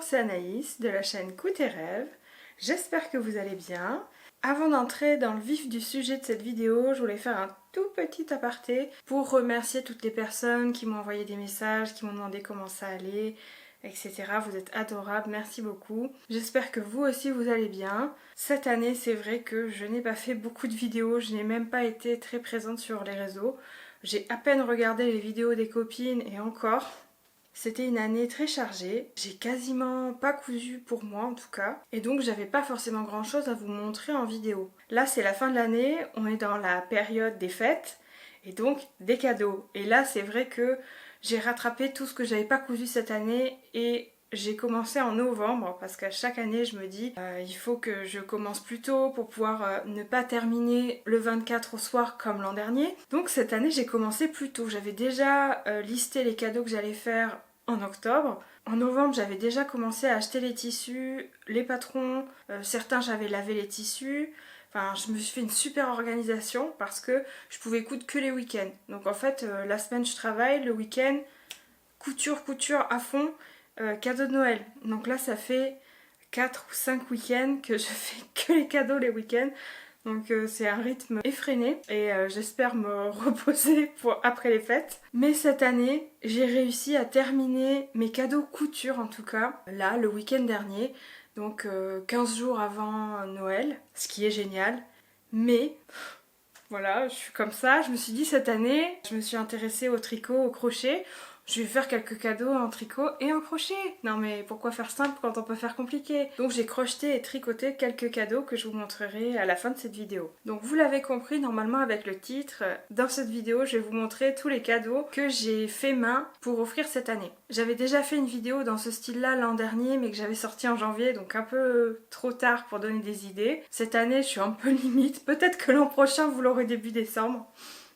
c'est Anaïs de la chaîne Coup tes rêves. J'espère que vous allez bien. Avant d'entrer dans le vif du sujet de cette vidéo, je voulais faire un tout petit aparté pour remercier toutes les personnes qui m'ont envoyé des messages, qui m'ont demandé comment ça allait, etc. Vous êtes adorables, merci beaucoup. J'espère que vous aussi vous allez bien. Cette année, c'est vrai que je n'ai pas fait beaucoup de vidéos, je n'ai même pas été très présente sur les réseaux. J'ai à peine regardé les vidéos des copines et encore. C'était une année très chargée, j'ai quasiment pas cousu pour moi en tout cas, et donc j'avais pas forcément grand chose à vous montrer en vidéo. Là c'est la fin de l'année, on est dans la période des fêtes, et donc des cadeaux. Et là c'est vrai que j'ai rattrapé tout ce que j'avais pas cousu cette année, et j'ai commencé en novembre, parce qu'à chaque année je me dis il faut que je commence plus tôt pour pouvoir ne pas terminer le 24 au soir comme l'an dernier. Donc cette année j'ai commencé plus tôt, j'avais déjà listé les cadeaux que j'allais faire en octobre. En novembre, j'avais déjà commencé à acheter les tissus, les patrons, certains j'avais lavé les tissus. Enfin, je me suis fait une super organisation parce que je pouvais coudre que les week-ends. Donc en fait, la semaine je travaille, le week-end, couture à fond, cadeau de Noël. Donc là, ça fait 4 ou 5 week-ends que je fais que les cadeaux les week-ends. Donc c'est un rythme effréné et j'espère me reposer pour après les fêtes. Mais cette année, j'ai réussi à terminer mes cadeaux couture en tout cas, là, le week-end dernier. Donc 15 jours avant Noël, ce qui est génial. Mais voilà, je suis comme ça. Je me suis dit cette année, je me suis intéressée au tricot, au crochet. Je vais faire quelques cadeaux en tricot et en crochet. Non mais pourquoi faire simple quand on peut faire compliqué? Donc j'ai crocheté et tricoté quelques cadeaux que je vous montrerai à la fin de cette vidéo. Donc vous l'avez compris normalement avec le titre, dans cette vidéo je vais vous montrer tous les cadeaux que j'ai fait main pour offrir cette année. J'avais déjà fait une vidéo dans ce style là l'an dernier mais que j'avais sorti en janvier, donc un peu trop tard pour donner des idées. Cette année je suis un peu limite, peut-être que l'an prochain vous l'aurez début décembre.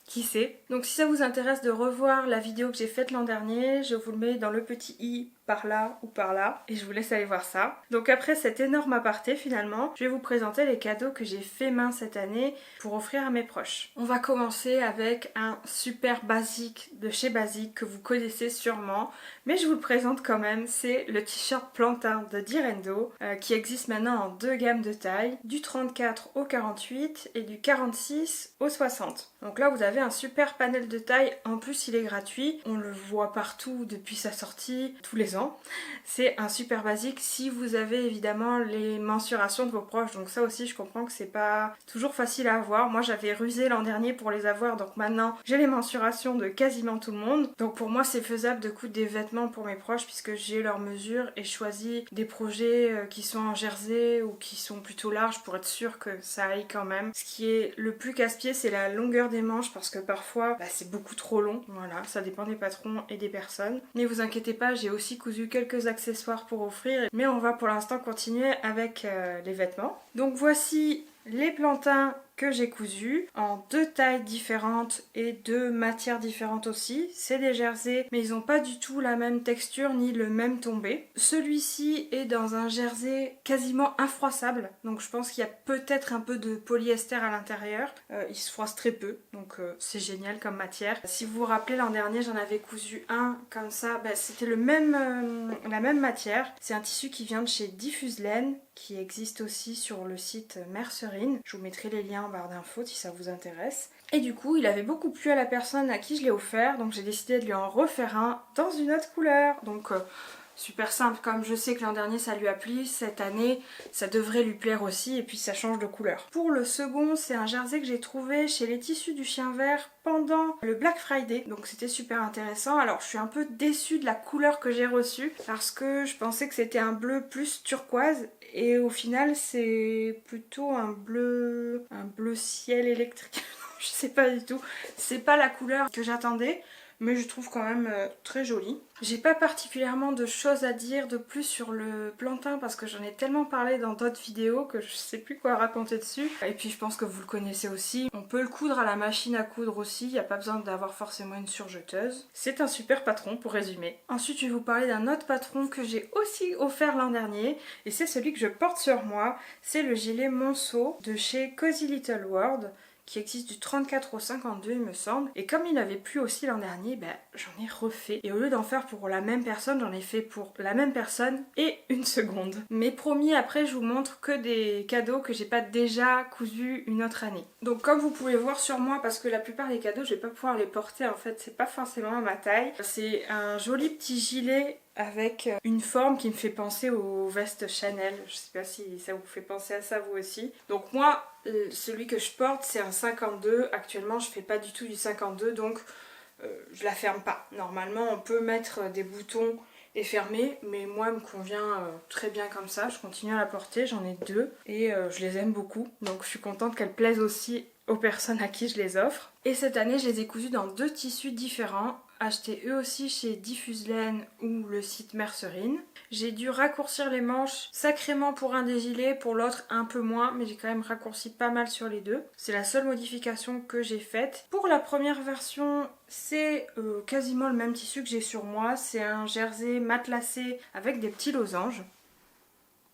Qui sait? Donc si ça vous intéresse de revoir la vidéo que j'ai faite l'an dernier, je vous le mets dans le petit i par là ou par là et je vous laisse aller voir ça. Donc après cet énorme aparté finalement, je vais vous présenter les cadeaux que j'ai fait main cette année pour offrir à mes proches. On va commencer avec un super basique de chez Basique que vous connaissez sûrement, mais je vous le présente quand même, c'est le t-shirt plantain de Direndo qui existe maintenant en deux gammes de taille, du 34 au 48 et du 46 au 60. Donc là vous avez un super panel de taille, en plus il est gratuit, on le voit partout depuis sa sortie, tous les ans. C'est un super basique si vous avez évidemment les mensurations de vos proches, donc ça aussi je comprends que c'est pas toujours facile à avoir. Moi j'avais rusé l'an dernier pour les avoir, donc maintenant j'ai les mensurations de quasiment tout le monde. Donc pour moi c'est faisable de coudre des vêtements pour mes proches puisque j'ai leurs mesures et choisi des projets qui sont en jersey ou qui sont plutôt larges pour être sûr que ça aille quand même. Ce qui est le plus casse-pied c'est la longueur des manches parce que parfois c'est beaucoup trop long. Voilà, ça dépend des patrons et des personnes. Mais vous inquiétez pas, j'ai aussi cousu quelques accessoires pour offrir, mais on va pour l'instant continuer avec les vêtements. Donc voici les plantains que j'ai cousus en deux tailles différentes et deux matières différentes aussi. C'est des jerseys mais ils n'ont pas du tout la même texture ni le même tombé. Celui-ci est dans un jersey quasiment infroissable, donc je pense qu'il y a peut-être un peu de polyester à l'intérieur. Il se froisse très peu, donc c'est génial comme matière. Si vous vous rappelez l'an dernier j'en avais cousu un comme ça, c'était la même matière. C'est un tissu qui vient de chez Diffuse Laine, qui existe aussi sur le site Mercerine. Je vous mettrai les liens en barre d'infos si ça vous intéresse. Et du coup, il avait beaucoup plu à la personne à qui je l'ai offert, donc j'ai décidé de lui en refaire un dans une autre couleur. Donc super simple, comme je sais que l'an dernier ça lui a plu, cette année ça devrait lui plaire aussi et puis ça change de couleur. Pour le second, c'est un jersey que j'ai trouvé chez les tissus du chien vert pendant le Black Friday, donc c'était super intéressant. Alors je suis un peu déçue de la couleur que j'ai reçue parce que je pensais que c'était un bleu plus turquoise et au final c'est plutôt un bleu ciel électrique. Je sais pas du tout, c'est pas la couleur que j'attendais, mais je trouve quand même très jolie. J'ai pas particulièrement de choses à dire de plus sur le plantain parce que j'en ai tellement parlé dans d'autres vidéos que je sais plus quoi raconter dessus. Et puis je pense que vous le connaissez aussi. On peut le coudre à la machine à coudre aussi, il n'y a pas besoin d'avoir forcément une surjeteuse. C'est un super patron pour résumer. Ensuite je vais vous parler d'un autre patron que j'ai aussi offert l'an dernier et c'est celui que je porte sur moi. C'est le gilet Monceau de chez Cozy Little World, qui existe du 34 au 52 il me semble. Et comme il avait plu aussi l'an dernier, j'en ai refait. Et au lieu d'en faire pour la même personne, j'en ai fait pour la même personne et une seconde. Mais promis, après je vous montre que des cadeaux que j'ai pas déjà cousus une autre année. Donc comme vous pouvez voir sur moi, parce que la plupart des cadeaux je vais pas pouvoir les porter en fait, c'est pas forcément à ma taille. C'est un joli petit gilet avec une forme qui me fait penser aux vestes Chanel. Je sais pas si ça vous fait penser à ça vous aussi. Donc moi, celui que je porte c'est un 52. Actuellement je fais pas du tout du 52 donc je la ferme pas. Normalement on peut mettre des boutons et fermer, mais moi elle me convient très bien comme ça. Je continue à la porter, j'en ai deux et je les aime beaucoup. Donc je suis contente qu'elles plaisent aussi aux personnes à qui je les offre. Et cette année je les ai cousus dans deux tissus différents, achetés eux aussi chez Diffuse Laine ou le site Mercerine. J'ai dû raccourcir les manches sacrément pour un des gilets, pour l'autre un peu moins, mais j'ai quand même raccourci pas mal sur les deux. C'est la seule modification que j'ai faite. Pour la première version, c'est quasiment le même tissu que j'ai sur moi, c'est un jersey matelassé avec des petits losanges.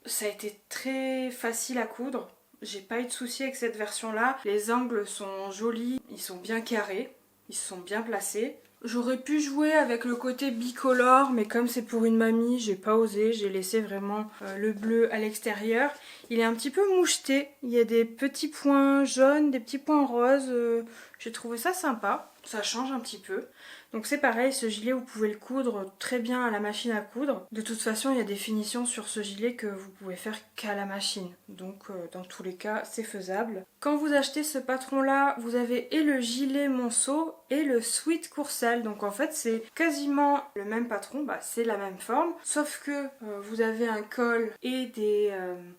Ça a été très facile à coudre. J'ai pas eu de soucis avec cette version là. Les angles sont jolis, ils sont bien carrés, ils sont bien placés. J'aurais pu jouer avec le côté bicolore, mais comme c'est pour une mamie, j'ai pas osé. J'ai laissé vraiment le bleu à l'extérieur. Il est un petit peu moucheté, il y a des petits points jaunes, des petits points roses. J'ai trouvé ça sympa, ça change un petit peu. Donc c'est pareil, ce gilet vous pouvez le coudre très bien à la machine à coudre. De toute façon il y a des finitions sur ce gilet que vous pouvez faire qu'à la machine. Donc dans tous les cas c'est faisable. Quand vous achetez ce patron là, vous avez et le gilet monceau et le sweat courcelle. Donc en fait c'est quasiment le même patron, c'est la même forme. Sauf que vous avez un col et des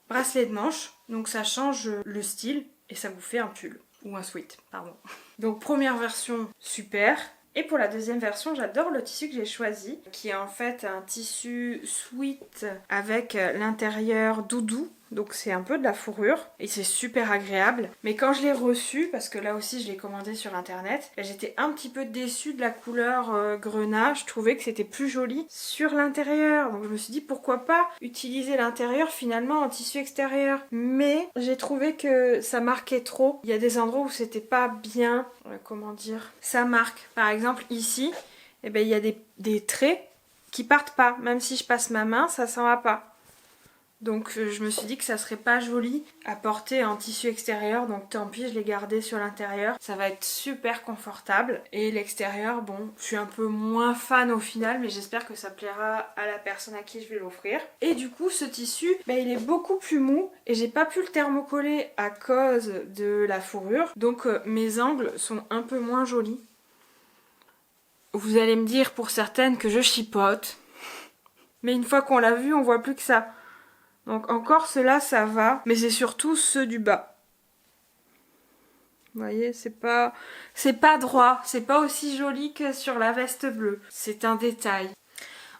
bracelets de manches. Donc ça change le style et ça vous fait un pull. Ou un sweat, pardon. Donc première version, super. Et pour la deuxième version, j'adore le tissu que j'ai choisi, qui est en fait un tissu sweat avec l'intérieur doudou. Donc c'est un peu de la fourrure et c'est super agréable. Mais quand je l'ai reçu, parce que là aussi je l'ai commandé sur internet, j'étais un petit peu déçue de la couleur grenat. Je trouvais que c'était plus joli sur l'intérieur. Donc je me suis dit pourquoi pas utiliser l'intérieur finalement en tissu extérieur. Mais j'ai trouvé que ça marquait trop. Il y a des endroits où c'était pas bien, comment dire, ça marque. Par exemple ici, il y a des traits qui partent pas. Même si je passe ma main, ça s'en va pas. Donc je me suis dit que ça serait pas joli à porter en tissu extérieur, donc tant pis, je l'ai gardé sur l'intérieur. Ça va être super confortable. Et l'extérieur, bon, je suis un peu moins fan au final, mais j'espère que ça plaira à la personne à qui je vais l'offrir. Et du coup, ce tissu, il est beaucoup plus mou et j'ai pas pu le thermocoller à cause de la fourrure. Donc mes angles sont un peu moins jolis. Vous allez me dire pour certaines que je chipote. Mais une fois qu'on l'a vu, on voit plus que ça. Donc encore ceux-là ça va, mais c'est surtout ceux du bas. Vous voyez, c'est pas droit, c'est pas aussi joli que sur la veste bleue. C'est un détail.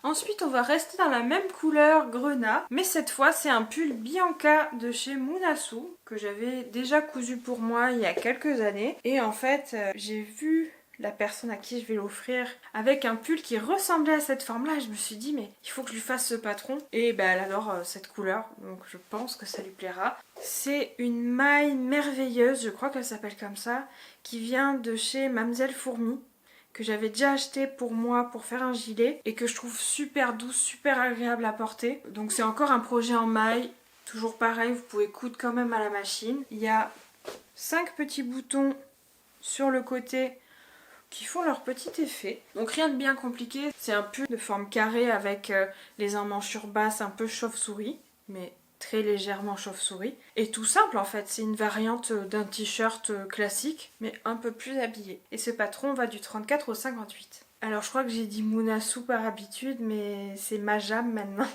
Ensuite on va rester dans la même couleur grenat, mais cette fois c'est un pull Bianca de chez Munasu que j'avais déjà cousu pour moi il y a quelques années. Et en fait j'ai vu la personne à qui je vais l'offrir avec un pull qui ressemblait à cette forme là, je me suis dit mais il faut que je lui fasse ce patron. Et elle adore cette couleur, donc je pense que ça lui plaira. C'est une maille merveilleuse, je crois qu'elle s'appelle comme ça, qui vient de chez Mamselle Fourmi, que j'avais déjà acheté pour moi pour faire un gilet et que je trouve super douce, super agréable à porter. Donc c'est encore un projet en maille, toujours pareil, vous pouvez coudre quand même à la machine. Il y a 5 petits boutons sur le côté qui font leur petit effet. Donc rien de bien compliqué, c'est un pull de forme carrée avec les emmanchures basses un peu chauve-souris, mais très légèrement chauve-souris. Et tout simple en fait, c'est une variante d'un t-shirt classique, mais un peu plus habillé. Et ce patron va du 34 au 58. Alors je crois que j'ai dit Munasu par habitude, mais c'est Majam maintenant.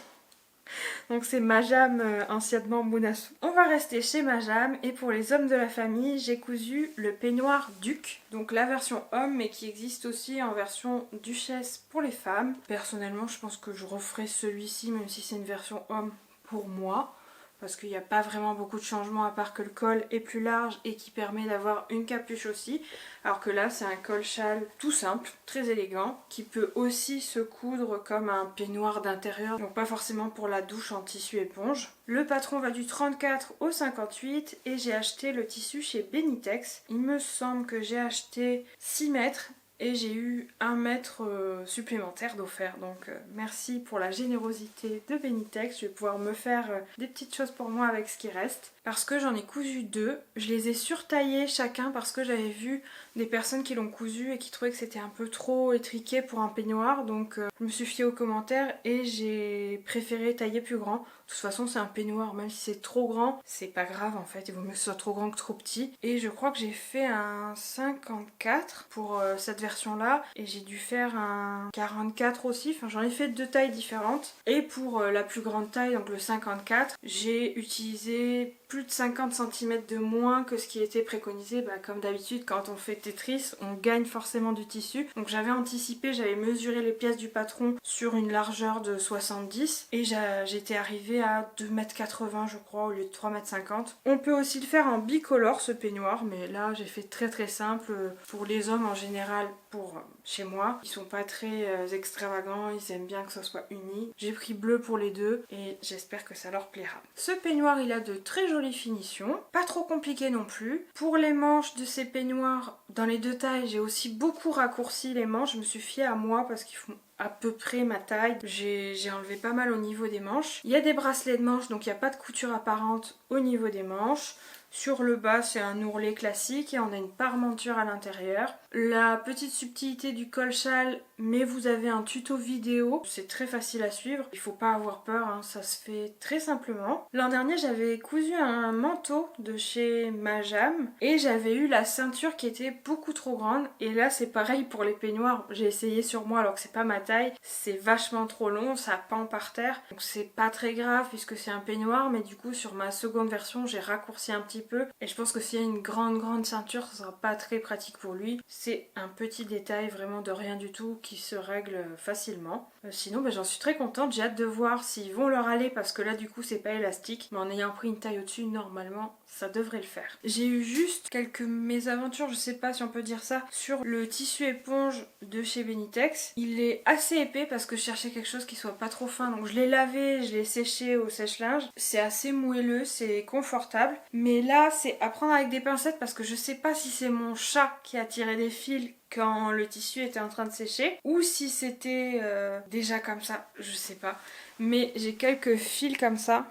Donc c'est Majam, anciennement Munasu. On va rester chez Majam et pour les hommes de la famille, j'ai cousu le peignoir Duc. Donc la version homme mais qui existe aussi en version duchesse pour les femmes. Personnellement je pense que je referai celui-ci même si c'est une version homme pour moi. parce qu'il n'y a pas vraiment beaucoup de changements à part que le col est plus large et qui permet d'avoir une capuche aussi. Alors que là c'est un col châle tout simple, très élégant, qui peut aussi se coudre comme un peignoir d'intérieur, donc pas forcément pour la douche en tissu éponge. Le patron va du 34 au 58 et j'ai acheté le tissu chez Benitex. Il me semble que j'ai acheté 6 mètres et j'ai eu 1 mètre supplémentaire d'offert. Donc merci pour la générosité de Benitex. Je vais pouvoir me faire des petites choses pour moi avec ce qui reste. Parce que j'en ai cousu 2. Je les ai surtaillés chacun parce que j'avais vu des personnes qui l'ont cousu et qui trouvaient que c'était un peu trop étriqué pour un peignoir. Donc je me suis fiée aux commentaires et j'ai préféré tailler plus grand. De toute façon c'est un peignoir, même si c'est trop grand, c'est pas grave en fait, il vaut mieux que ce soit trop grand que trop petit. Et je crois que j'ai fait un 54 pour cette version là, et j'ai dû faire un 44 aussi, enfin j'en ai fait 2 tailles différentes. Et pour la plus grande taille, donc le 54, j'ai utilisé plus de 50 cm de moins que ce qui était préconisé. Comme d'habitude quand on fait Tetris, on gagne forcément du tissu. Donc j'avais anticipé, j'avais mesuré les pièces du patron sur une largeur de 70 et j'étais arrivée à 2,80 m je crois au lieu de 3,50 m. On peut aussi le faire en bicolore ce peignoir, mais là j'ai fait très simple. Pour les hommes en général, pour chez moi, ils sont pas très extravagants, ils aiment bien que ça soit uni. J'ai pris bleu pour les deux et j'espère que ça leur plaira. Ce peignoir il a de très jolies finitions, pas trop compliqué non plus. Pour les manches de ces peignoirs, dans les 2 tailles, j'ai aussi beaucoup raccourci les manches. Je me suis fiée à moi parce qu'ils font à peu près ma taille. J'ai enlevé pas mal au niveau des manches. Il y a des bracelets de manches, donc il n'y a pas de couture apparente au niveau des manches. Sur le bas c'est un ourlet classique et on a une parmenture à l'intérieur. La petite subtilité du col châle, mais vous avez un tuto vidéo, c'est très facile à suivre, il faut pas avoir peur, hein, ça se fait très simplement. L'an dernier j'avais cousu un manteau de chez Majam et j'avais eu la ceinture qui était beaucoup trop grande, et là c'est pareil pour les peignoirs, j'ai essayé sur moi alors que c'est pas ma taille, c'est vachement trop long, ça pend par terre, donc c'est pas très grave puisque c'est un peignoir, mais du coup sur ma seconde version j'ai raccourci un petit peu et je pense que s'il y a une grande ceinture ça sera pas très pratique pour lui. C'est un petit détail vraiment de rien du tout qui se règle facilement. Sinon j'en suis très contente, j'ai hâte de voir s'ils vont leur aller parce que là du coup c'est pas élastique, mais en ayant pris une taille au-dessus normalement ça devrait le faire. J'ai eu juste quelques mésaventures, je sais pas si on peut dire ça, sur le tissu éponge de chez Benitex. Il est assez épais parce que je cherchais quelque chose qui soit pas trop fin, donc je l'ai lavé, je l'ai séché au sèche-linge. C'est assez moelleux, c'est confortable, mais là c'est à prendre avec des pincettes parce que je sais pas si c'est mon chat qui a tiré des fils quand le tissu était en train de sécher ou si c'était déjà comme ça, je sais pas. Mais j'ai quelques fils comme ça,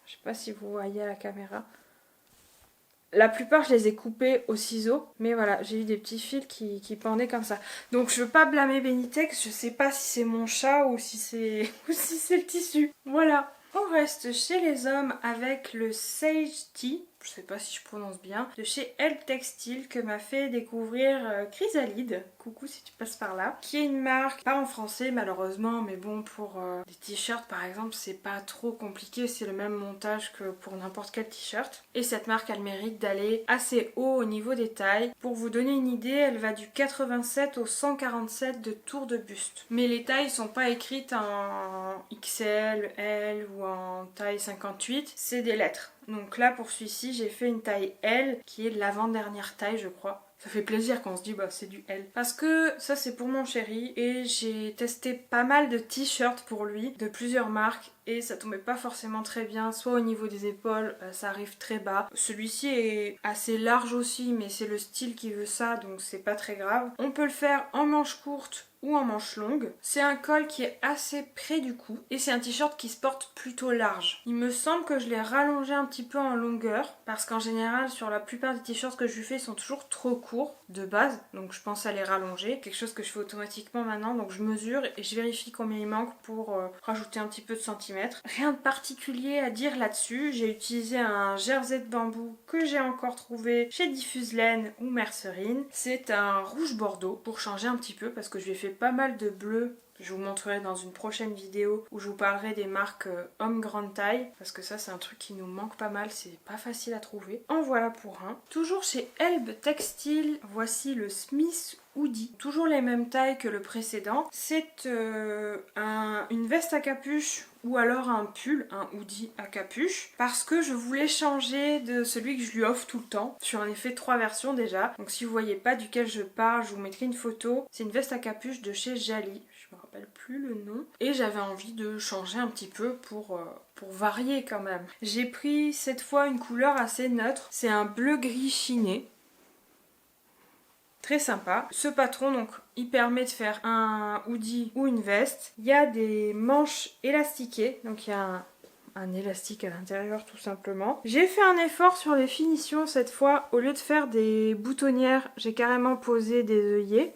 je sais pas si vous voyez à la caméra. La plupart je les ai coupés au ciseau, mais voilà, j'ai eu des petits fils qui pendaient comme ça. Donc je veux pas blâmer Benitex, je sais pas si c'est mon chat ou si c'est le tissu. Voilà. On reste chez les hommes avec le Sage Tea, je sais pas si je prononce bien, de chez Elle Textile que m'a fait découvrir Chrysalide, coucou si tu passes par là, qui est une marque, pas en français malheureusement, mais bon pour des t-shirts par exemple c'est pas trop compliqué, c'est le même montage que pour n'importe quel t-shirt. Et cette marque elle mérite d'aller assez haut au niveau des tailles. Pour vous donner une idée, elle va du 87 au 147 de tour de buste. Mais les tailles sont pas écrites en XL, L ou en taille 58, c'est des lettres. Donc là pour celui-ci j'ai fait une taille L qui est l'avant-dernière taille je crois. Ça fait plaisir quand on se dit bah c'est du L. Parce que ça c'est pour mon chéri et j'ai testé pas mal de t-shirts pour lui de plusieurs marques et ça tombait pas forcément très bien, soit au niveau des épaules ça arrive très bas. Celui-ci est assez large aussi mais c'est le style qui veut ça donc c'est pas très grave. On peut le faire en manche courte ou en manche longue. C'est un col qui est assez près du cou et c'est un t-shirt qui se porte plutôt large. Il me semble que je l'ai rallongé un petit peu en longueur parce qu'en général sur la plupart des t-shirts que je lui fais ils sont toujours trop courts de base, donc je pense à les rallonger, quelque chose que je fais automatiquement maintenant, donc je mesure et je vérifie combien il manque pour rajouter un petit peu de centimètres. Rien de particulier à dire là-dessus, j'ai utilisé un jersey de bambou que j'ai encore trouvé chez Diffuse Laine ou Mercerine. C'est un rouge bordeaux pour changer un petit peu parce que je lui ai fait pas mal de bleu. Je vous montrerai dans une prochaine vidéo où je vous parlerai des marques hommes grande taille parce que ça c'est un truc qui nous manque pas mal, c'est pas facile à trouver. En voilà pour un. Toujours chez Elbe Textile, voici le Smith Hoodie. Toujours les mêmes tailles que le précédent. C'est une veste à capuche ou alors un pull, un hoodie à capuche, parce que je voulais changer de celui que je lui offre tout le temps. Je suis en effet 3 versions déjà, donc si vous voyez pas duquel je parle, je vous mettrai une photo. C'est une veste à capuche de chez Jali, je me rappelle plus le nom, et j'avais envie de changer un petit peu pour varier quand même. J'ai pris cette fois une couleur assez neutre, c'est un bleu gris chiné. Très sympa. Ce patron, donc, il permet de faire un hoodie ou une veste. Il y a des manches élastiquées, donc il y a un élastique à l'intérieur tout simplement. J'ai fait un effort sur les finitions cette fois. Au lieu de faire des boutonnières, j'ai carrément posé des œillets.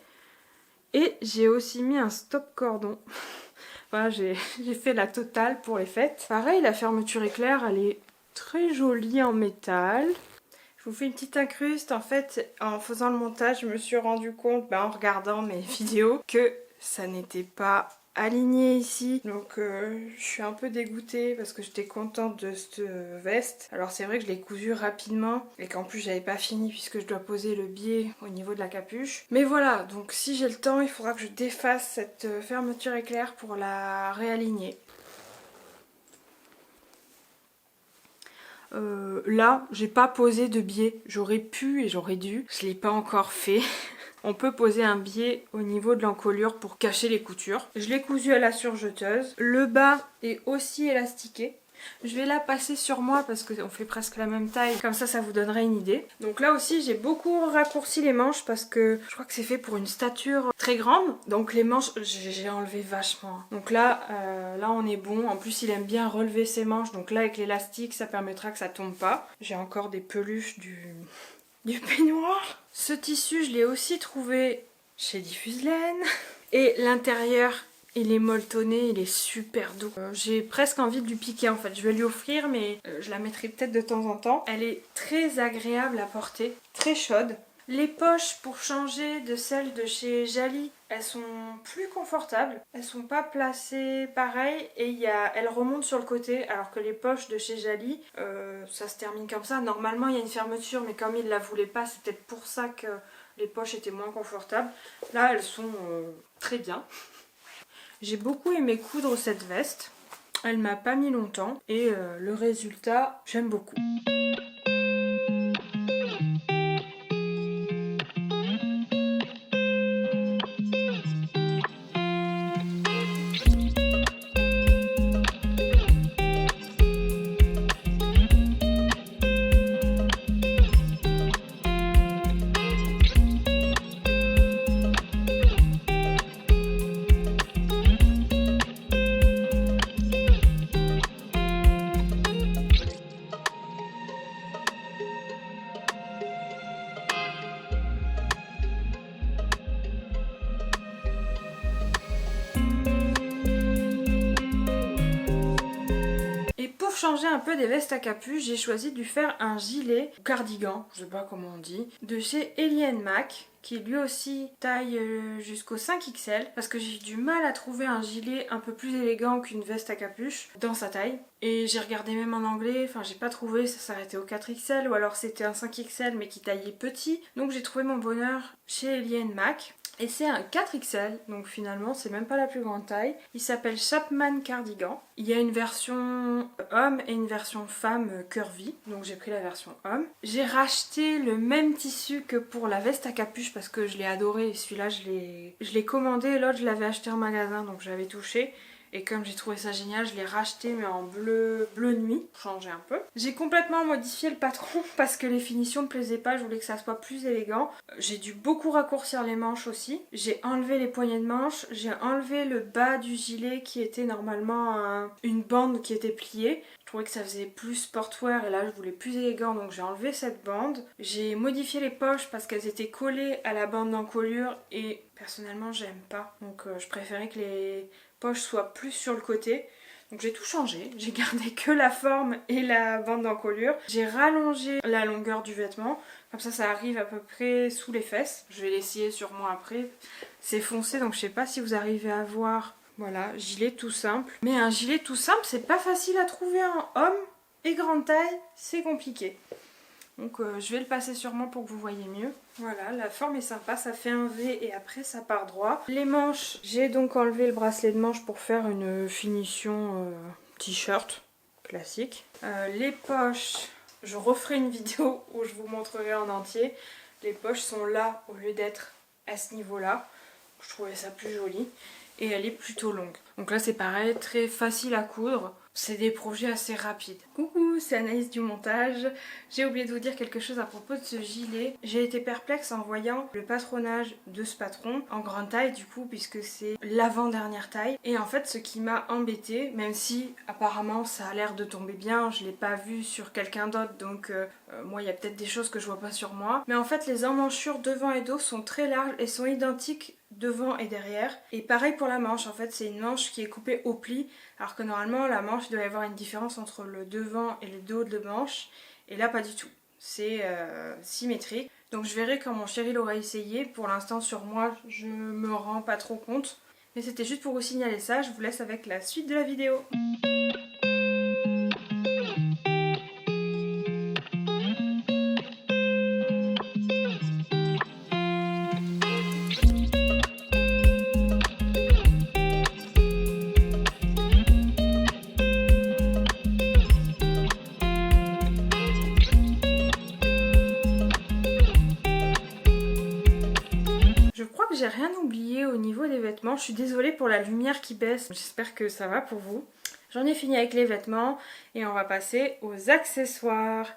Et j'ai aussi mis un stop cordon. Voilà, j'ai fait la totale pour les fêtes. Pareil, la fermeture éclair, elle est très jolie en métal. Je vous fais une petite incruste. En fait, en faisant le montage, je me suis rendu compte, en regardant mes vidéos, que ça n'était pas aligné ici. Donc je suis un peu dégoûtée parce que j'étais contente de cette veste. Alors c'est vrai que je l'ai cousue rapidement et qu'en plus j'avais pas fini puisque je dois poser le biais au niveau de la capuche. Mais voilà, donc si j'ai le temps, il faudra que je défasse cette fermeture éclair pour la réaligner. Là, j'ai pas posé de biais. J'aurais pu et j'aurais dû. Je l'ai pas encore fait. On peut poser un biais au niveau de l'encolure pour cacher les coutures. Je l'ai cousu à la surjeteuse. Le bas est aussi élastiqué. Je vais la passer sur moi parce qu'on fait presque la même taille. Comme ça vous donnerait une idée. Donc là aussi, j'ai beaucoup raccourci les manches parce que je crois que c'est fait pour une stature très grande. Donc les manches, j'ai enlevé vachement. Donc là, on est bon. En plus, il aime bien relever ses manches. Donc là, avec l'élastique, ça permettra que ça tombe pas. J'ai encore des peluches du peignoir. Ce tissu, je l'ai aussi trouvé chez Diffuse Laine. Et l'intérieur, il est molletonné, il est super doux. J'ai presque envie de lui piquer en fait. Je vais lui offrir, mais je la mettrai peut-être de temps en temps. Elle est très agréable à porter, très chaude. Les poches, pour changer de celles de chez Jali, elles sont plus confortables. Elles sont pas placées pareil et elles remontent sur le côté, alors que les poches de chez Jali, ça se termine comme ça. Normalement, il y a une fermeture, mais comme ils la voulaient pas, c'est peut-être pour ça que les poches étaient moins confortables. Là, elles sont très bien. J'ai beaucoup aimé coudre cette veste. Elle m'a pas mis longtemps et le résultat, j'aime beaucoup. Changer un peu des vestes à capuche, j'ai choisi de lui faire un gilet, cardigan, je sais pas comment on dit, de chez Ellie & Mac, qui lui aussi taille jusqu'au 5XL, parce que j'ai du mal à trouver un gilet un peu plus élégant qu'une veste à capuche dans sa taille. Et j'ai regardé même en anglais, enfin j'ai pas trouvé, ça s'arrêtait au 4XL, ou alors c'était un 5XL mais qui taillait petit. Donc j'ai trouvé mon bonheur chez Ellie & Mac. Et c'est un 4XL, donc finalement c'est même pas la plus grande taille. Il s'appelle Chapman Cardigan. Il y a une version homme et une version femme curvy, donc j'ai pris la version homme. J'ai racheté le même tissu que pour la veste à capuche parce que je l'ai adoré. Celui-là je l'ai commandé et l'autre je l'avais acheté en magasin, donc j'avais touché. Et comme j'ai trouvé ça génial, je l'ai racheté mais en bleu nuit, pour changer un peu. J'ai complètement modifié le patron parce que les finitions me plaisaient pas, je voulais que ça soit plus élégant. J'ai dû beaucoup raccourcir les manches aussi. J'ai enlevé les poignées de manches, j'ai enlevé le bas du gilet qui était normalement une bande qui était pliée. Je trouvais que ça faisait plus sportwear et là je voulais plus élégant, donc j'ai enlevé cette bande. J'ai modifié les poches parce qu'elles étaient collées à la bande d'encolure et personnellement j'aime pas. Donc je préférais que les poches soient plus sur le côté. Donc j'ai tout changé, j'ai gardé que la forme et la bande d'encolure. J'ai rallongé la longueur du vêtement, comme ça arrive à peu près sous les fesses. Je vais l'essayer sur moi après. C'est foncé donc je sais pas si vous arrivez à voir. Voilà, gilet tout simple. Mais un gilet tout simple, c'est pas facile à trouver en homme et grande taille, c'est compliqué. Donc je vais le passer sur moi pour que vous voyez mieux. Voilà, la forme est sympa, ça fait un V et après ça part droit. Les manches, j'ai donc enlevé le bracelet de manche pour faire une finition t-shirt classique. Les poches, je referai une vidéo où je vous montrerai en entier. Les poches sont là au lieu d'être à ce niveau-là. Je trouvais ça plus joli. Et elle est plutôt longue. Donc là c'est pareil, très facile à coudre. C'est des projets assez rapides. Coucou, c'est Anaïs du montage. J'ai oublié de vous dire quelque chose à propos de ce gilet. J'ai été perplexe en voyant le patronage de ce patron en grande taille du coup, puisque c'est l'avant-dernière taille. Et en fait ce qui m'a embêtée, même si apparemment ça a l'air de tomber bien, je l'ai pas vu sur quelqu'un d'autre, donc moi il y a peut-être des choses que je vois pas sur moi. Mais en fait les emmanchures devant et dos sont très larges et sont identiques devant et derrière. Et pareil pour la manche, en fait c'est une manche qui est coupée au pli, alors que normalement la manche il doit y avoir une différence entre le devant et le dos de manche, et là pas du tout, c'est symétrique. Donc je verrai quand mon chéri l'aura essayé. Pour l'instant sur moi je me rends pas trop compte, mais c'était juste pour vous signaler ça. Je vous laisse avec la suite de la vidéo. Je crois que j'ai rien oublié au niveau des vêtements. Je suis désolée pour la lumière qui baisse. J'espère que ça va pour vous. J'en ai fini avec les vêtements et on va passer aux accessoires.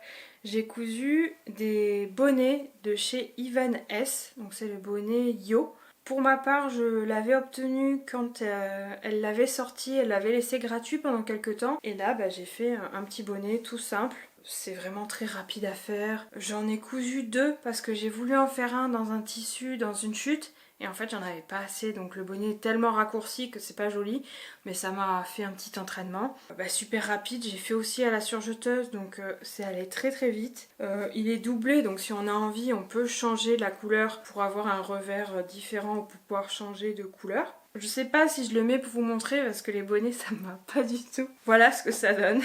J'ai cousu des bonnets de chez Ivan S. Donc c'est le bonnet Yo. Pour ma part, je l'avais obtenu quand elle l'avait sorti. Elle l'avait laissé gratuit pendant quelques temps. Et là, j'ai fait un petit bonnet tout simple. C'est vraiment très rapide à faire. J'en ai cousu deux parce que j'ai voulu en faire un dans un tissu, dans une chute. Et en fait j'en avais pas assez, donc le bonnet est tellement raccourci que c'est pas joli. Mais ça m'a fait un petit entraînement. Super rapide, j'ai fait aussi à la surjeteuse, donc c'est allé très très vite. Il est doublé, donc si on a envie on peut changer la couleur pour avoir un revers différent ou pour pouvoir changer de couleur. Je sais pas si je le mets pour vous montrer parce que les bonnets ça me va pas du tout. Voilà ce que ça donne.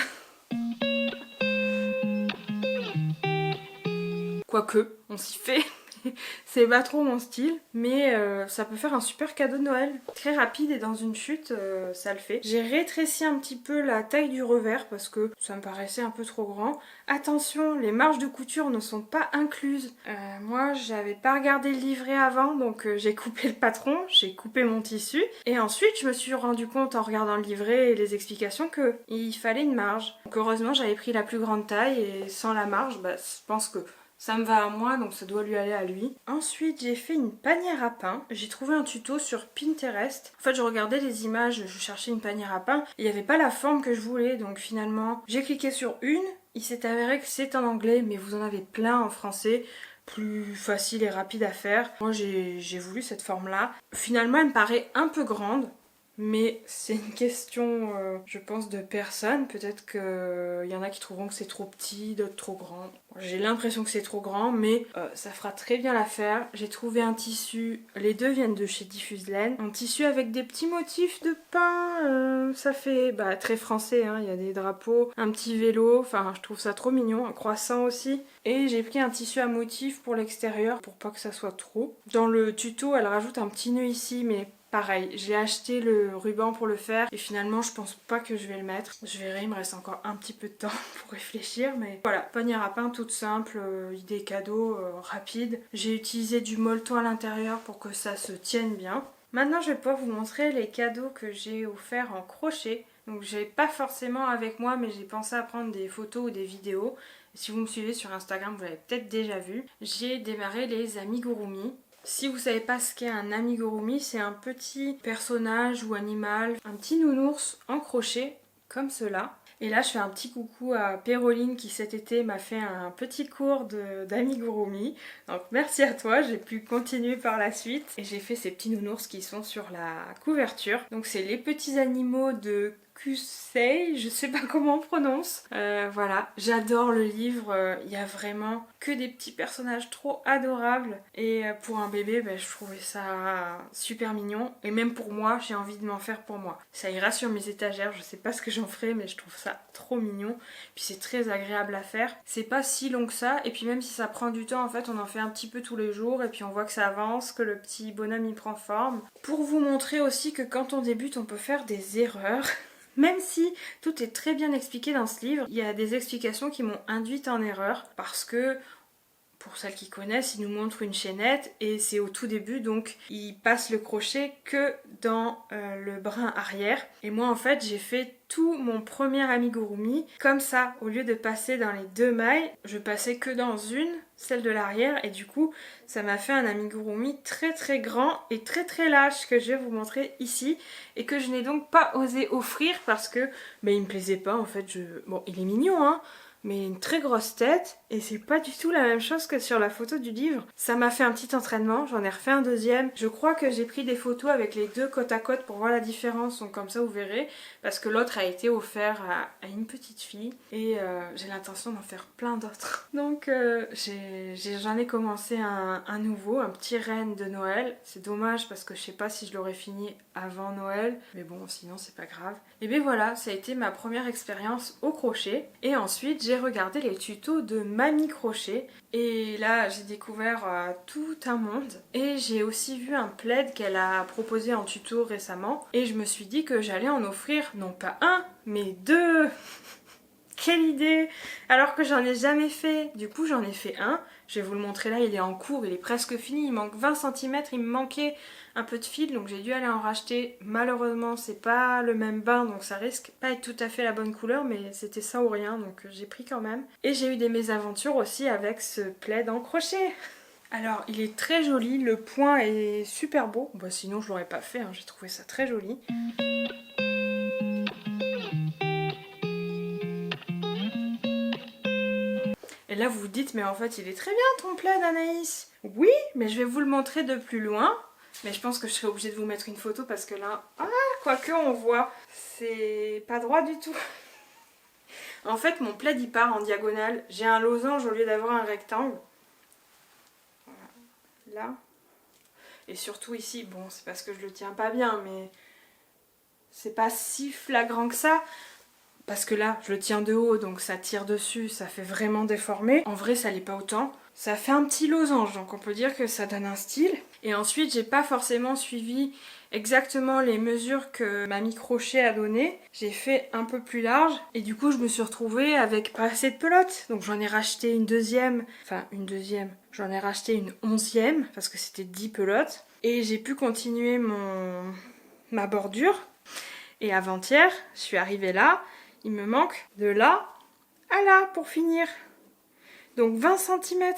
Quoique, on s'y fait. C'est pas trop mon style, mais ça peut faire un super cadeau de Noël. Très rapide et dans une chute, ça le fait. J'ai rétréci un petit peu la taille du revers parce que ça me paraissait un peu trop grand. Attention, les marges de couture ne sont pas incluses. Moi, j'avais pas regardé le livret avant, donc j'ai coupé le patron, j'ai coupé mon tissu. Et ensuite, je me suis rendu compte en regardant le livret et les explications qu'il fallait une marge. Donc heureusement, j'avais pris la plus grande taille et sans la marge, je pense que ça me va à moi, donc ça doit lui aller à lui. Ensuite, j'ai fait une panière à pain. J'ai trouvé un tuto sur Pinterest. En fait, je regardais les images, je cherchais une panière à pain. Il n'y avait pas la forme que je voulais, donc finalement, j'ai cliqué sur une. Il s'est avéré que c'est en anglais, mais vous en avez plein en français. Plus facile et rapide à faire. Moi, j'ai voulu cette forme-là. Finalement, elle me paraît un peu grande. Mais c'est une question, je pense, de personne. Peut-être qu'il y en a qui trouveront que c'est trop petit, d'autres trop grand. J'ai l'impression que c'est trop grand, mais ça fera très bien l'affaire. J'ai trouvé un tissu, les deux viennent de chez Diffuse Laine. Un tissu avec des petits motifs de pain, ça fait très français, hein. Il y a des drapeaux, un petit vélo, enfin je trouve ça trop mignon, un croissant aussi. Et j'ai pris un tissu à motif pour l'extérieur, pour pas que ça soit trop. Dans le tuto, elle rajoute un petit nœud ici, mais pareil, j'ai acheté le ruban pour le faire et finalement je pense pas que je vais le mettre. Je verrai, il me reste encore un petit peu de temps pour réfléchir, mais voilà, panière à pain toute simple, idée cadeau, rapide. J'ai utilisé du molleton à l'intérieur pour que ça se tienne bien. Maintenant je vais pouvoir vous montrer les cadeaux que j'ai offerts en crochet. Donc j'ai pas forcément avec moi, mais j'ai pensé à prendre des photos ou des vidéos. Si vous me suivez sur Instagram, vous l'avez peut-être déjà vu. J'ai démarré les amigurumi. Si vous savez pas ce qu'est un amigurumi, c'est un petit personnage ou animal, un petit nounours en crochet, comme cela. Et là je fais un petit coucou à Péroline qui cet été m'a fait un petit cours d'amigurumi. Donc merci à toi, j'ai pu continuer par la suite. Et j'ai fait ces petits nounours qui sont sur la couverture. Donc c'est les petits animaux de Kusei, je sais pas comment on prononce. Voilà, j'adore le livre, il y a vraiment que des petits personnages trop adorables. Et pour un bébé, je trouvais ça super mignon. Et même pour moi, j'ai envie de m'en faire pour moi. Ça ira sur mes étagères, je sais pas ce que j'en ferai, mais je trouve ça trop mignon. Puis c'est très agréable à faire. C'est pas si long que ça, et puis même si ça prend du temps, en fait, on en fait un petit peu tous les jours, et puis on voit que ça avance, que le petit bonhomme il prend forme. Pour vous montrer aussi que quand on débute, on peut faire des erreurs. Même si tout est très bien expliqué dans ce livre, il y a des explications qui m'ont induite en erreur parce que, pour celles qui connaissent, il nous montre une chaînette et c'est au tout début, donc il passe le crochet que dans le brin arrière. Et moi en fait j'ai fait tout mon premier amigurumi comme ça, au lieu de passer dans les deux mailles, je passais que dans une, celle de l'arrière, et du coup ça m'a fait un amigurumi très très grand et très très large que je vais vous montrer ici et que je n'ai donc pas osé offrir parce que il me plaisait pas en fait. Bon, il est mignon hein, mais une très grosse tête et c'est pas du tout la même chose que sur la photo du livre. Ça m'a fait un petit entraînement, j'en ai refait un deuxième. Je crois que j'ai pris des photos avec les deux côte à côte pour voir la différence, donc comme ça vous verrez, parce que l'autre a été offert à une petite fille et j'ai l'intention d'en faire plein d'autres. Donc j'en ai commencé un nouveau, un petit renne de Noël. C'est dommage parce que je sais pas si je l'aurais fini avant Noël, mais bon sinon c'est pas grave. Et bien voilà, ça a été ma première expérience au crochet et ensuite j'ai regardé les tutos de Mamie Crochet et là j'ai découvert tout un monde et j'ai aussi vu un plaid qu'elle a proposé en tuto récemment et je me suis dit que j'allais en offrir non pas un mais deux. Quelle idée! Alors que j'en ai jamais fait. Du coup j'en ai fait un, je vais vous le montrer là, il est en cours, il est presque fini, il manque 20 cm, il me manquait un peu de fil donc j'ai dû aller en racheter. Malheureusement c'est pas le même bain donc ça risque pas être tout à fait la bonne couleur, mais c'était ça ou rien donc j'ai pris quand même. Et j'ai eu des mésaventures aussi avec ce plaid en crochet. Alors il est très joli, le point est super beau, sinon je l'aurais pas fait hein, j'ai trouvé ça très joli. Et là vous vous dites mais en fait il est très bien ton plaid Anaïs. Oui mais je vais vous le montrer de plus loin. Mais je pense que je serai obligée de vous mettre une photo parce que là, quoique on voit, c'est pas droit du tout. En fait mon plaid il part en diagonale, j'ai un losange au lieu d'avoir un rectangle. Voilà. Là. Et surtout ici, bon c'est parce que je le tiens pas bien mais c'est pas si flagrant que ça. Parce que là, je le tiens de haut, donc ça tire dessus, ça fait vraiment déformer. En vrai, ça l'est pas autant. Ça fait un petit losange, donc on peut dire que ça donne un style. Et ensuite, j'ai pas forcément suivi exactement les mesures que Mamie Crochet a données. J'ai fait un peu plus large, et du coup, je me suis retrouvée avec pas assez de pelote. Donc j'en ai racheté une deuxième, j'en ai racheté une 11e, parce que c'était 10 pelotes. Et j'ai pu continuer ma bordure. Et avant-hier, je suis arrivée là. Il me manque de là à là pour finir. Donc 20 cm.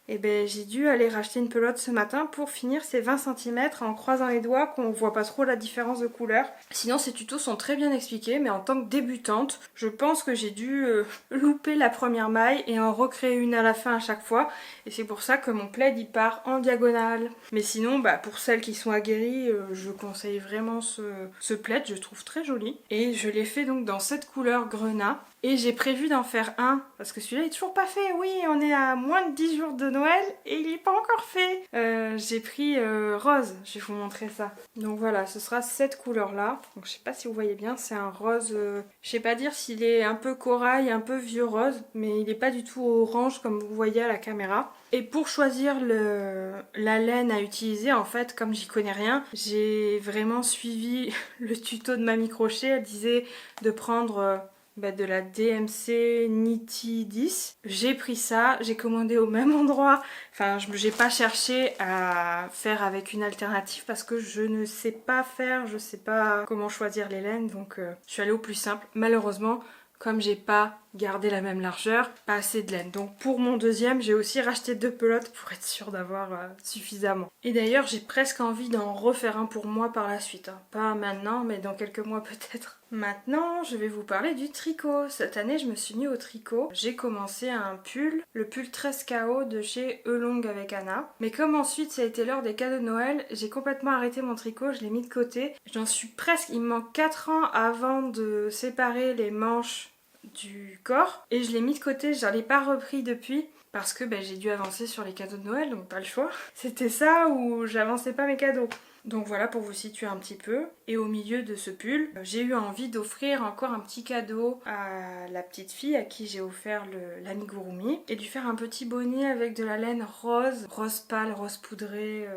Et ben j'ai dû aller racheter une pelote ce matin pour finir ces 20 cm en croisant les doigts qu'on voit pas trop la différence de couleur. Sinon ces tutos sont très bien expliqués mais en tant que débutante je pense que j'ai dû louper la première maille et en recréer une à la fin à chaque fois et c'est pour ça que mon plaid il part en diagonale. Mais sinon pour celles qui sont aguerries je conseille vraiment ce plaid, je trouve très joli et je l'ai fait donc dans cette couleur grenat. Et j'ai prévu d'en faire un, parce que celui-là est toujours pas fait. Oui, on est à moins de 10 jours de Noël et il n'est pas encore fait. J'ai pris rose, je vais vous montrer ça. Donc voilà, ce sera cette couleur-là. Donc je sais pas si vous voyez bien, c'est un rose, je sais pas dire s'il est un peu corail, un peu vieux rose, mais il n'est pas du tout orange comme vous voyez à la caméra. Et pour choisir la laine à utiliser, en fait, comme j'y connais rien, j'ai vraiment suivi le tuto de Mamie Crochet. Elle disait de prendre... de la DMC Nitty 10. J'ai pris ça, j'ai commandé au même endroit. Enfin, j'ai pas cherché à faire avec une alternative parce que je ne sais pas faire, je sais pas comment choisir les laines, donc je suis allée au plus simple. Malheureusement, comme j'ai pas garder la même largeur, pas assez de laine. Donc pour mon deuxième, j'ai aussi racheté 2 pelotes pour être sûre d'avoir suffisamment. Et d'ailleurs, j'ai presque envie d'en refaire un pour moi par la suite. Hein. Pas maintenant, mais dans quelques mois peut-être. Maintenant, je vais vous parler du tricot. Cette année, je me suis mis au tricot. J'ai commencé un pull, le pull 13KO de chez Elong avec Anna. Mais comme ensuite ça a été l'heure des cadeaux de Noël, j'ai complètement arrêté mon tricot, je l'ai mis de côté. J'en suis presque, il me manque 4 ans avant de séparer les manches du corps. Et je l'ai mis de côté, je l'ai pas repris depuis. Parce que j'ai dû avancer sur les cadeaux de Noël, donc pas le choix. C'était ça ou j'avançais pas mes cadeaux. Donc voilà pour vous situer un petit peu. Et au milieu de ce pull, j'ai eu envie d'offrir encore un petit cadeau à la petite fille à qui j'ai offert l'amigurumi. Et de lui faire un petit bonnet avec de la laine rose, rose pâle, rose poudrée,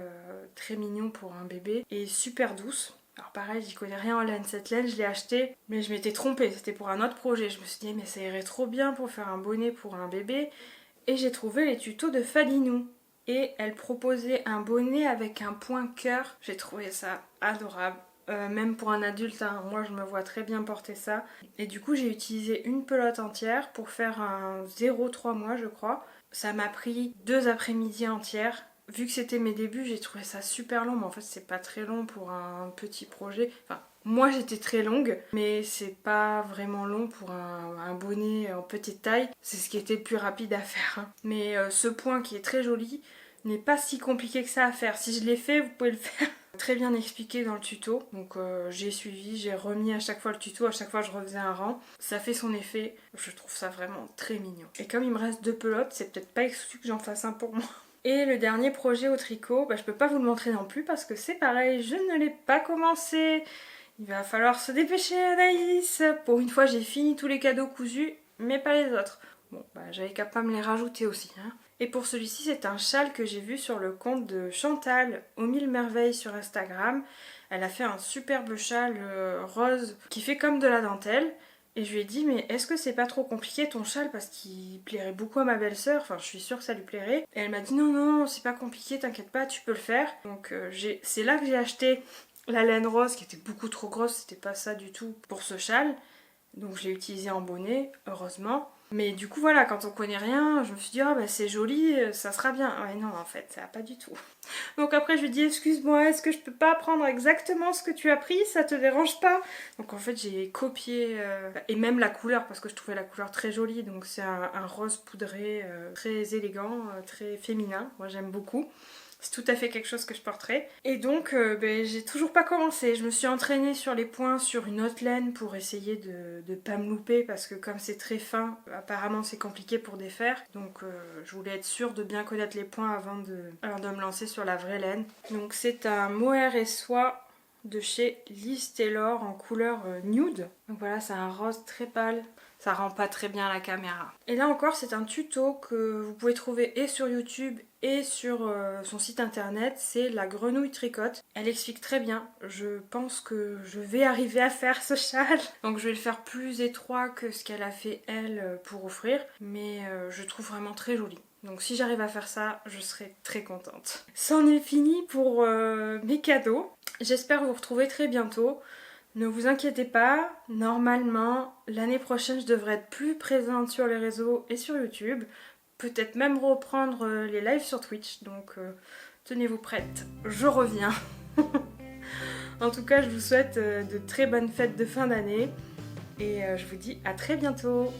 très mignon pour un bébé. Et super douce. Alors pareil, j'y connais rien en laine, cette laine je l'ai achetée, mais je m'étais trompée, c'était pour un autre projet. Je me suis dit mais ça irait trop bien pour faire un bonnet pour un bébé. Et j'ai trouvé les tutos de Falinou. Et elle proposait un bonnet avec un point cœur. J'ai trouvé ça adorable. Même pour un adulte, hein, moi je me vois très bien porter ça. Et du coup j'ai utilisé une pelote entière pour faire un 0,3 mois je crois. Ça m'a pris 2 après-midi entières. Vu que c'était mes débuts, j'ai trouvé ça super long. Mais en fait c'est pas très long pour un petit projet. Enfin, moi j'étais très longue, mais c'est pas vraiment long pour un bonnet en petite taille. C'est ce qui était le plus rapide à faire. Hein. Mais ce point qui est très joli n'est pas si compliqué que ça à faire. Si je l'ai fait, vous pouvez le faire. Très bien expliqué dans le tuto. Donc j'ai suivi, j'ai remis à chaque fois le tuto, à chaque fois je refaisais un rang. Ça fait son effet. Je trouve ça vraiment très mignon. Et comme il me reste 2 pelotes, c'est peut-être pas exclu que j'en fasse un pour moi. Et le dernier projet au tricot, je peux pas vous le montrer non plus parce que c'est pareil, je ne l'ai pas commencé. Il va falloir se dépêcher Anaïs. Pour une fois j'ai fini tous les cadeaux cousus, mais pas les autres. Bon, j'avais qu'à pas me les rajouter aussi. Hein. Et pour celui-ci, c'est un châle que j'ai vu sur le compte de Chantal aux 1000 merveilles sur Instagram. Elle a fait un superbe châle rose qui fait comme de la dentelle. Et je lui ai dit, mais est-ce que c'est pas trop compliqué ton châle parce qu'il plairait beaucoup à ma belle-sœur, enfin je suis sûre que ça lui plairait. Et elle m'a dit, non, c'est pas compliqué, t'inquiète pas, tu peux le faire. Donc c'est là que j'ai acheté la laine rose qui était beaucoup trop grosse, c'était pas ça du tout pour ce châle. Donc je l'ai utilisé en bonnet, heureusement. Mais du coup voilà, quand on connaît rien, je me suis dit c'est joli, ça sera bien. Ouais non en fait, ça va pas du tout. Donc après je lui ai dit excuse-moi, est-ce que je peux pas prendre exactement ce que tu as pris, ça te dérange pas? Donc en fait j'ai copié, et même la couleur parce que je trouvais la couleur très jolie. Donc c'est un rose poudré très élégant, très féminin, moi j'aime beaucoup. C'est tout à fait quelque chose que je porterai. Et donc, j'ai toujours pas commencé. Je me suis entraînée sur les points sur une autre laine pour essayer de pas me louper parce que comme c'est très fin, apparemment c'est compliqué pour défaire. Donc, je voulais être sûre de bien connaître les points avant de me lancer sur la vraie laine. Donc, c'est un mohair et soie de chez Liz Taylor en couleur nude. Donc voilà, c'est un rose très pâle. Ça rend pas très bien la caméra. Et là encore, c'est un tuto que vous pouvez trouver et sur YouTube et sur son site internet. C'est la grenouille tricote. Elle explique très bien. Je pense que je vais arriver à faire ce châle. Donc je vais le faire plus étroit que ce qu'elle a fait elle pour offrir. Mais je trouve vraiment très joli. Donc si j'arrive à faire ça, je serai très contente. C'en est fini pour mes cadeaux. J'espère vous retrouver très bientôt. Ne vous inquiétez pas, normalement, l'année prochaine, je devrais être plus présente sur les réseaux et sur YouTube. Peut-être même reprendre les lives sur Twitch, donc tenez-vous prête, je reviens. En tout cas, je vous souhaite de très bonnes fêtes de fin d'année et je vous dis à très bientôt.